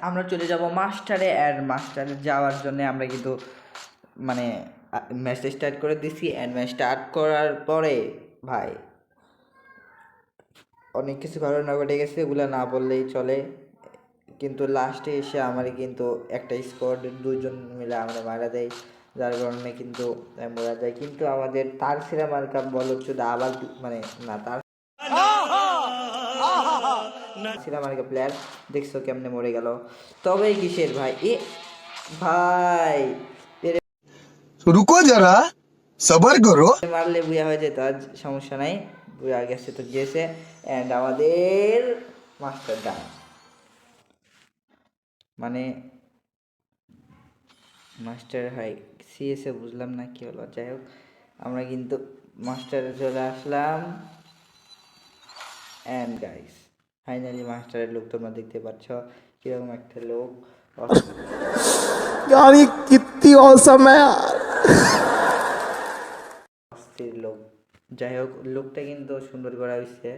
আমরা চলে যাব মাস্টারে। অ্যান্ড মাস্টারে যাওয়ার জন্য আমরা কিন্তু মানে ম্যাচটা স্টার্ট করে দিছি। অ্যান্ড ম্যাচ স্টার্ট করার পরে ভাই অনেক কিছু ঘটনা ঘটে গেছে, এগুলো না বললেই চলে। কিন্তু লাস্টে এসে আমার কিন্তু একটা স্কোয়াডের দুজন মিলে আমরা মারা দেয়, যার কারণে কিন্তু মারা যায়। কিন্তু আমাদের তার সিরা মার্কা বল হচ্ছে আবার মানে না তার সিরা মার্কা প্লেয়ার দেখছো কেমনে মরে গেল। তবে কিসের ভাই এ ভাই रुको जरा सबर करो। মারলে বুয়া হয়ে যেত, আজ সমস্যা নাই, বুয়া গেছে তো গেছে। অ্যান্ড আমাদের মাস্টার ডান মানে মাস্টার হাই সিএসএ বুঝলাম না কি হলো। যাই হোক আমরা কিন্তু মাস্টারে চলে আসলাম। অ্যান্ড গাইস ফাইনালি মাস্টারের লোক তোমরা দেখতে পাচ্ছ কিরকম একটা লোক, यार ये कितनी औसम है यार। অস্থির লোক। যাই হোক লোকটা কিন্তু সুন্দর করা হয়েছে।